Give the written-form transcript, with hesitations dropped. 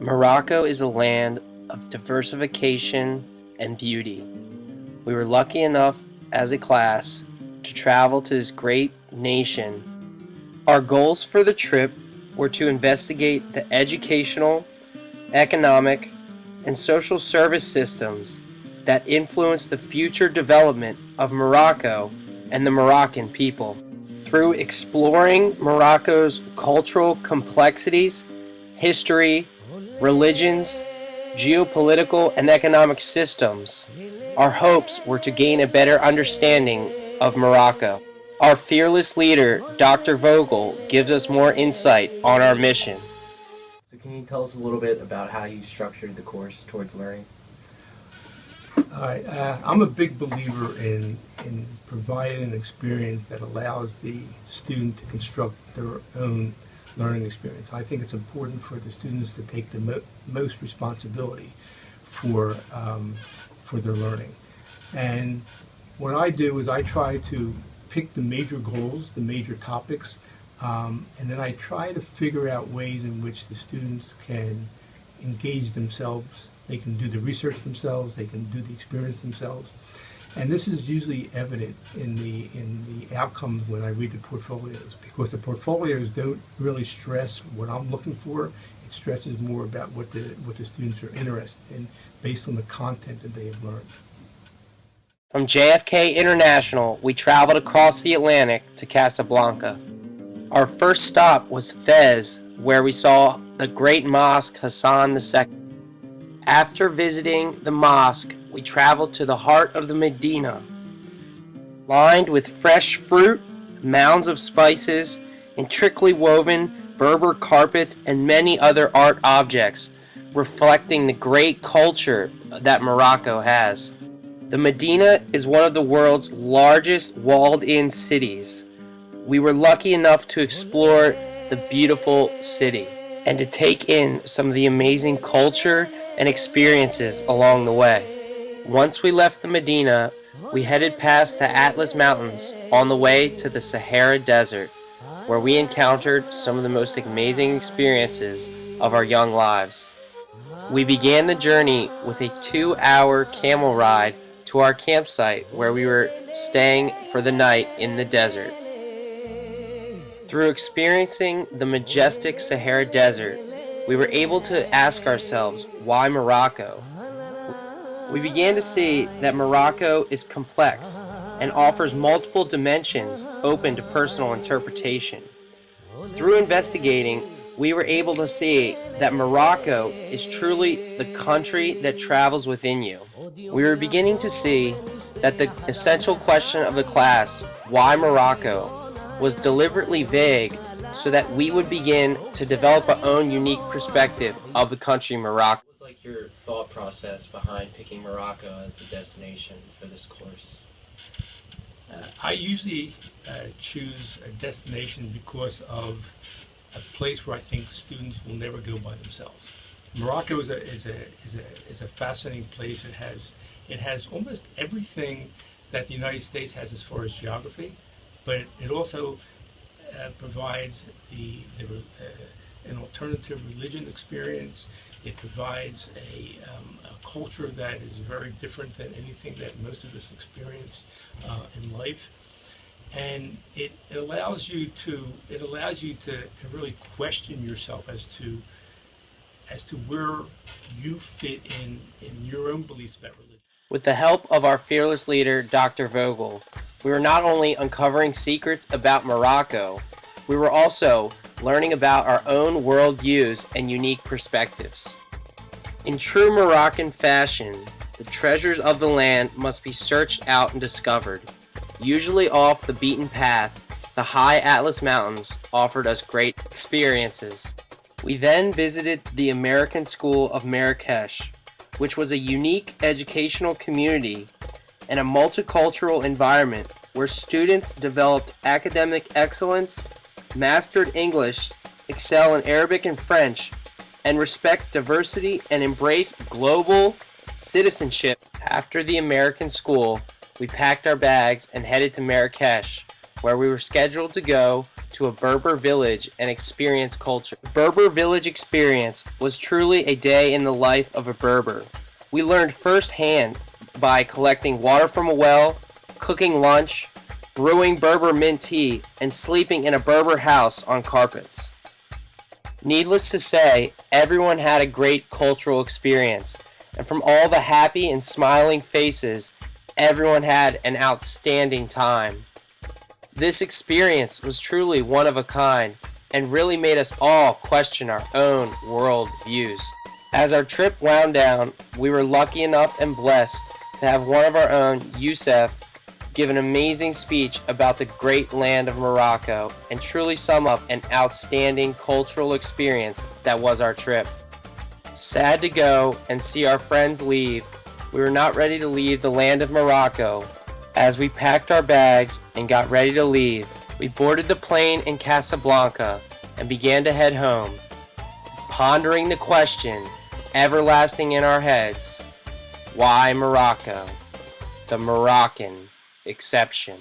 Morocco is a land of diversification and beauty. We were lucky enough as a class to travel to this great nation. Our goals for the trip were to investigate the educational, economic, and social service systems that influence the future development of Morocco and the Moroccan people. Through exploring Morocco's cultural complexities, history, religions, geopolitical, and economic systems, our hopes were to gain a better understanding of Morocco. Our fearless leader, Dr. Vogel, gives us more insight on our mission. So can you tell us a little bit about how you structured the course towards learning? I'm a big believer in providing an experience that allows the student to construct their own learning experience. I think it's important for the students to take the most responsibility for their learning. And what I do is I try to pick the major goals, the major topics, and then I try to figure out ways in which the students can engage themselves. They can do the research themselves, they can do the experience themselves. And this is usually evident in the outcomes when I read the portfolios, because the portfolios don't really stress what I'm looking for. It stresses more about what the students are interested in based on the content that they have learned. From JFK International, we traveled across the Atlantic to Casablanca. Our first stop was Fez, where we saw the great mosque Hassan II. After visiting the mosque, we traveled to the heart of the Medina, lined with fresh fruit, mounds of spices, intricately woven Berber carpets, and many other art objects, reflecting the great culture that Morocco has. The Medina is one of the world's largest walled-in cities. We were lucky enough to explore the beautiful city and to take in some of the amazing culture and experiences along the way. Once we left the Medina, we headed past the Atlas Mountains on the way to the Sahara Desert, where we encountered some of the most amazing experiences of our young lives. We began the journey with a 2-hour camel ride to our campsite, where we were staying for the night in the desert. Through experiencing the majestic Sahara Desert, we were able to ask ourselves, why Morocco? We began to see that Morocco is complex and offers multiple dimensions open to personal interpretation. Through investigating, we were able to see that Morocco is truly the country that travels within you. We were beginning to see that the essential question of the class, why Morocco, was deliberately vague so that we would begin to develop our own unique perspective of the country Morocco. What was like your thought process behind picking Morocco as the destination for this course? I usually choose a destination because of a place where I think students will never go by themselves. Morocco is a fascinating place. It has almost everything that the United States has as far as geography, but it also provides an alternative religion experience. It provides a culture that is very different than anything that most of us experience in life, and it allows you to really question yourself as to where you fit in your own beliefs about religion. With the help of our fearless leader, Dr. Vogel, we were not only uncovering secrets about Morocco, we were also learning about our own worldviews and unique perspectives. In true Moroccan fashion, the treasures of the land must be searched out and discovered. Usually off the beaten path, the high Atlas Mountains offered us great experiences. We then visited the American School of Marrakech, which was a unique educational community and a multicultural environment where students developed academic excellence, mastered English, excel in Arabic and French, and respect diversity and embrace global citizenship. After the American school, we packed our bags and headed to Marrakech, where we were scheduled to go to a Berber village and experience culture. The Berber village experience was truly a day in the life of a Berber. We learned firsthand by collecting water from a well, cooking lunch, brewing Berber mint tea, and sleeping in a Berber house on carpets. Needless to say, everyone had a great cultural experience, and from all the happy and smiling faces, everyone had an outstanding time. This experience was truly one of a kind and really made us all question our own world views. As our trip wound down, we were lucky enough and blessed to have one of our own, Youssef, give an amazing speech about the great land of Morocco and truly sum up an outstanding cultural experience that was our trip. Sad to go and see our friends leave, we were not ready to leave the land of Morocco. As we packed our bags and got ready to leave, we boarded the plane in Casablanca and began to head home, pondering the question, everlasting in our heads, why Morocco? The Moroccan exception.